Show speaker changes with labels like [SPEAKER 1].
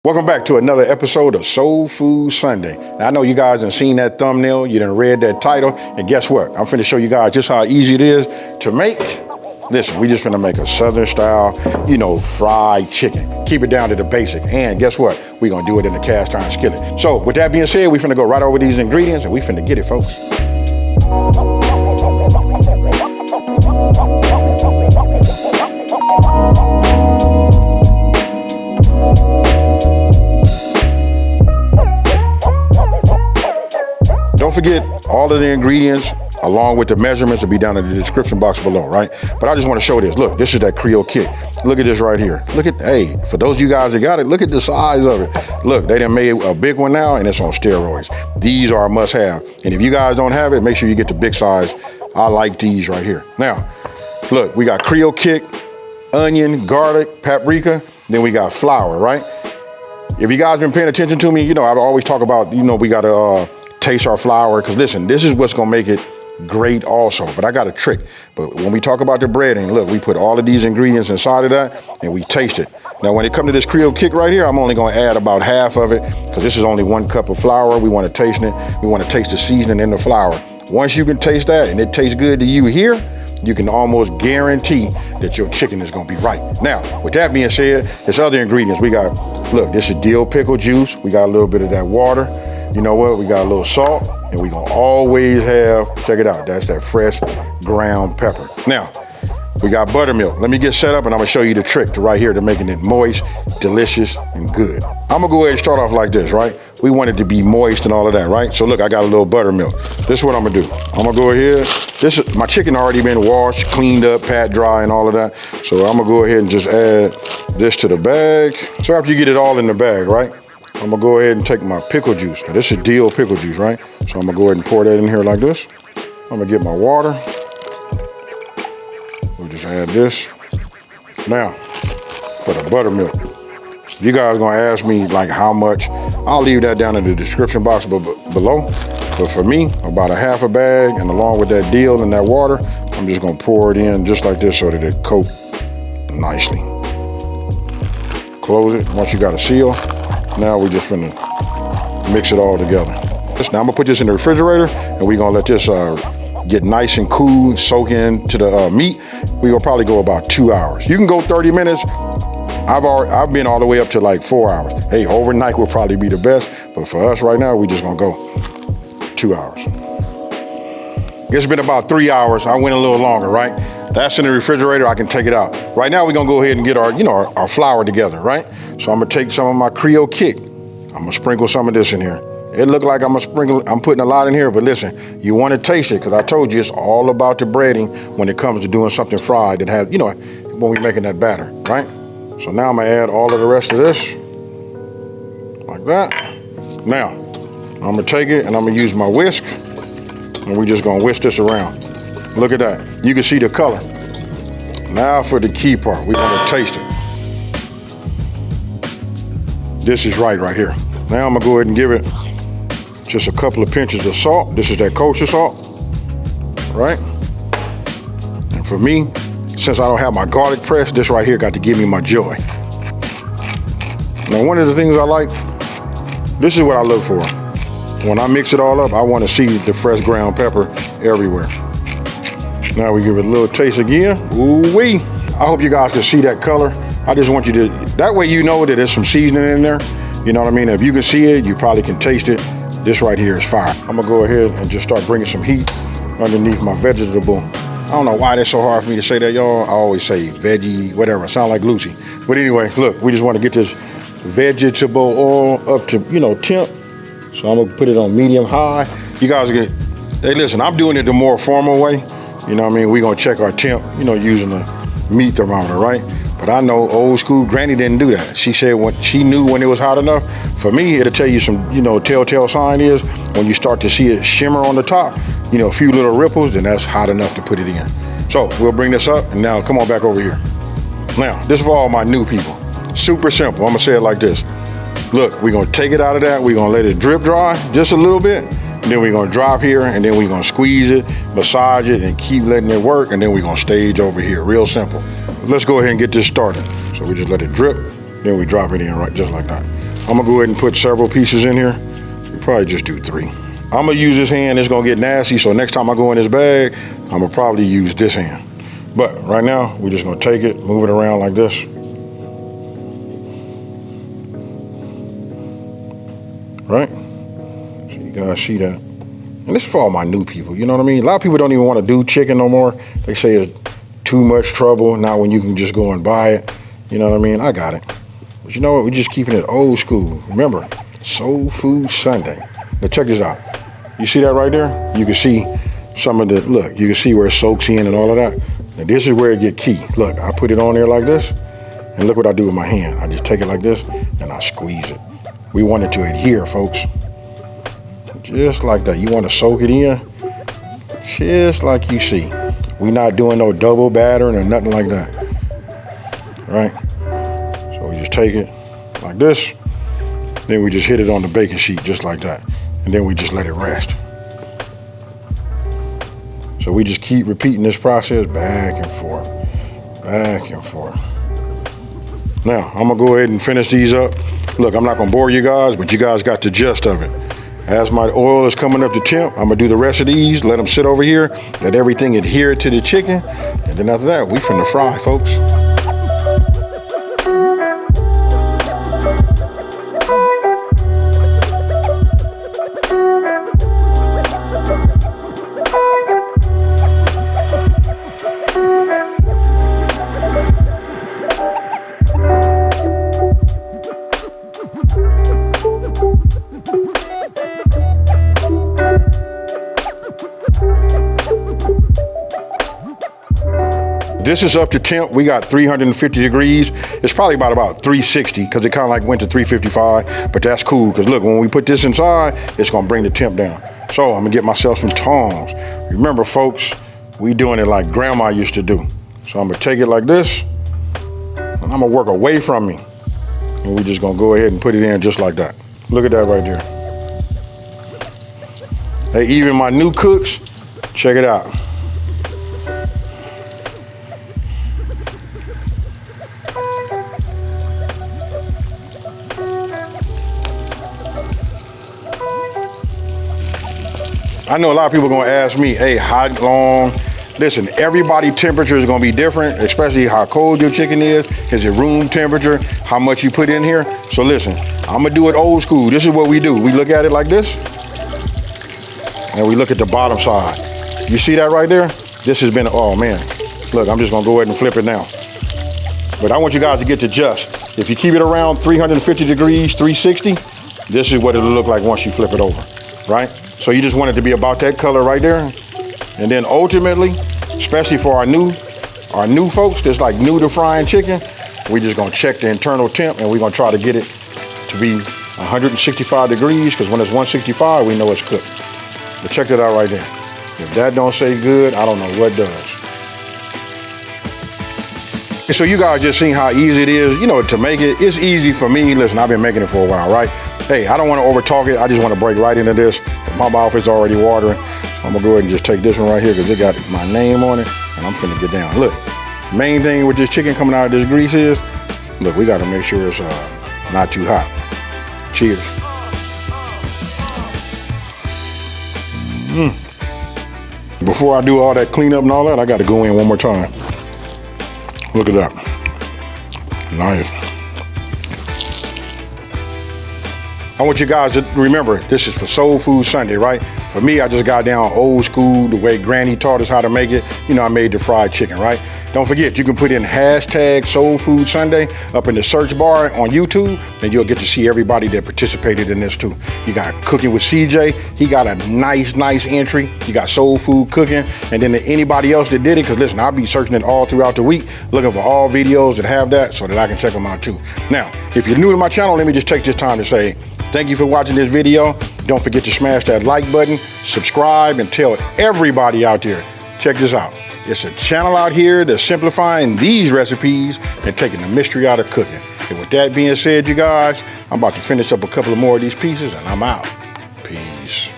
[SPEAKER 1] Welcome back to another episode of Soul Food Sunday. Now, I know you guys done seen that thumbnail, you done read that title, and guess what? I'm finna show you guys just how easy it is to make. Listen, we just finna make a Southern style, fried chicken. Keep it down to the basic, and guess what? We gonna do it in the cast iron skillet. So with that being said, we finna go right over these ingredients and we finna get it, folks. Don't forget all of the ingredients along with the measurements will be down in the description box below, right? But I just want to show this. Look, this is that Creole Kick. Look at this right here. Look at, hey, for those of you guys that got it, look at the size of it. Look, they done made a big one now and it's on steroids. These are a must have. And if you guys don't have it, make sure you get the big size. I like these right here. Now, look, we got Creole Kick, onion, garlic, paprika, then we got flour, right? If you guys been paying attention to me, I always talk about, we got to taste our flour, because listen, this is what's gonna make it great also, but I got a trick. But when we talk about the breading, look, we put all of these ingredients inside of that and we taste it. Now when it comes to this Creole Kick right here, I'm only gonna add about half of it because this is only 1 cup of flour. We wanna taste it, we wanna taste the seasoning in the flour. Once you can taste that and it tastes good to you here, you can almost guarantee that your chicken is gonna be right. Now, with that being said, there's other ingredients. We got, look, this is dill pickle juice. We got a little bit of that water. You know what? We got a little salt, and we gonna always have, check it out, that's that fresh ground pepper. Now, we got buttermilk. Let me get set up and I'm gonna show you the trick to right here to making it moist, delicious, and good. I'm gonna go ahead and start off like this, right? We want it to be moist and all of that, right? So look, I got a little buttermilk. This is what I'm gonna do. I'm gonna go ahead, my chicken already been washed, cleaned up, pat dry and all of that. So I'm gonna go ahead and just add this to the bag. So after you get it all in the bag, right? I'm gonna go ahead and take my pickle juice. Now this is dill pickle juice, right? So I'm gonna go ahead and pour that in here like this. I'm gonna get my water. We'll just add this. Now, for the buttermilk. You guys gonna ask me like how much. I'll leave that down in the description box below. But for me, about a half a bag, and along with that dill and that water, I'm just gonna pour it in just like this so that it coats nicely. Close it once you got a seal. Now we just finna mix it all together. Now I'm gonna put this in the refrigerator and we're gonna let this get nice and cool, soak into the meat. We're gonna probably go about 2 hours. You can go 30 minutes. I've been all the way up to like 4 hours. Hey, overnight will probably be the best, but for us right now, we just gonna go 2 hours. It's been about 3 hours. I went a little longer, right? That's in the refrigerator, I can take it out. Right now, we're gonna go ahead and get our flour together, right? So I'm gonna take some of my Creole Kick. I'm gonna sprinkle some of this in here. It looked like I'm putting a lot in here, but listen, you wanna taste it, because I told you it's all about the breading when it comes to doing something fried that has, when we're making that batter, right? So now I'm gonna add all of the rest of this, like that. Now, I'm gonna take it and I'm gonna use my whisk, and we're just gonna whisk this around. Look at that. You can see the color. Now for the key part, we're gonna taste it. This is right here. Now I'm gonna go ahead and give it just a couple of pinches of salt. This is that kosher salt, right? And for me, since I don't have my garlic press, this right here got to give me my joy. Now one of the things I like, this is what I look for. When I mix it all up, I want to see the fresh ground pepper everywhere. Now we give it a little taste again. Ooh-wee. I hope you guys can see that color. I just want you to, that way you know that there's some seasoning in there. You know what I mean? If you can see it, you probably can taste it. This right here is fire. I'm gonna go ahead and just start bringing some heat underneath my vegetable. I don't know why that's so hard for me to say that, y'all. I always say veggie, whatever. I sound like Lucy. But anyway, look, we just want to get this vegetable oil up to, temp. So I'm gonna put it on medium high. You guys hey, listen, I'm doing it the more formal way. You know what I mean? We're gonna check our temp, using the meat thermometer, right? But I know old school Granny didn't do that. She said she knew when it was hot enough. For me, it'll tell you some, telltale sign is when you start to see it shimmer on the top, a few little ripples, then that's hot enough to put it in. So we'll bring this up, and now come on back over here. Now, this is for all my new people. Super simple, I'm gonna say it like this. Look, we're gonna take it out of that, we're gonna let it drip dry just a little bit, and then we're gonna drop here, and then we're gonna squeeze it, massage it, and keep letting it work, and then we're gonna stage over here, real simple. Let's go ahead and get this started. So we just let it drip, then we drop it in right just like that. I'm gonna go ahead and put several pieces in here. We'll probably just do 3. I'm gonna use this hand, it's gonna get nasty, so next time I go in this bag, I'm gonna probably use this hand. But right now, we're just gonna take it, move it around like this. Right? So you guys see that. And this is for all my new people, you know what I mean? A lot of people don't even wanna do chicken no more. They say it's too much trouble, not when you can just go and buy it. You know what I mean? I got it. But you know what, we're just keeping it old school. Remember, Soul Food Sunday. Now check this out. You see that right there? You can see some of the, look, you can see where it soaks in and all of that. And this is where it get key. Look, I put it on there like this, and look what I do with my hand. I just take it like this, and I squeeze it. We want it to adhere, folks. Just like that. You want to soak it in, just like you see. We not doing no double battering or nothing like that, right? So we just take it like this, then we just hit it on the baking sheet just like that, and then we just let it rest. So we just keep repeating this process back and forth, back and forth. Now, I'm gonna go ahead and finish these up. Look, I'm not gonna bore you guys, but you guys got the gist of it. As my oil is coming up to temp, I'm gonna do the rest of these, let them sit over here, let everything adhere to the chicken, and then after that, we finna fry, folks. This is up to temp. We got 350 degrees. It's probably about 360 because it kind of like went to 355, but that's cool because look, when we put this inside, it's gonna bring the temp down. So I'm gonna get myself some tongs. Remember folks, we doing it like grandma used to do. So I'm gonna take it like this, and I'm gonna work away from me. And we're just gonna go ahead and put it in just like that. Look at that right there. Hey, even my new cooks, check it out. I know a lot of people are gonna ask me, hey, how long? Listen, everybody's temperature is gonna be different, especially how cold your chicken is. Is it room temperature? How much you put in here? So listen, I'm gonna do it old school. This is what we do. We look at it like this, and we look at the bottom side. You see that right there? This has been, oh man. Look, I'm just gonna go ahead and flip it now. But I want you guys to get the gist. If you keep it around 350 degrees, 360, this is what it'll look like once you flip it over, right? So you just want it to be about that color right there. And then ultimately, especially for our new folks that's like new to frying chicken, we're just gonna check the internal temp and we're gonna try to get it to be 165 degrees because when it's 165, we know it's cooked. But check that out right there. If that don't say good, I don't know what does. So you guys just seen how easy it is, you know, to make it. It's easy for me. Listen, I've been making it for a while, right? Hey, I don't want to over talk it. I just want to break right into this. My mouth is already watering. So I'm gonna go ahead and just take this one right here because it got my name on it and I'm finna get down. Look, main thing with this chicken coming out of this grease is, look, we gotta make sure it's not too hot. Cheers. Before I do all that cleanup and all that, I gotta go in one more time. Look at that. Nice. I want you guys to remember, this is for Soul Food Sunday, right? For me, I just got down old school, the way Granny taught us how to make it. You know, I made the fried chicken, right? Don't forget, you can put in hashtag Soul Food Sunday up in the search bar on YouTube, and you'll get to see everybody that participated in this too. You got Cooking with CJ. He got a nice entry. You got Soul Food Cooking, and then anybody else that did it, because listen, I'll be searching it all throughout the week, looking for all videos that have that so that I can check them out too. Now, if you're new to my channel, let me just take this time to say, thank you for watching this video. Don't forget to smash that like button, subscribe, and tell everybody out there, check this out. It's a channel out here that's simplifying these recipes and taking the mystery out of cooking. And with that being said, you guys, I'm about to finish up a couple of more of these pieces and I'm out. Peace.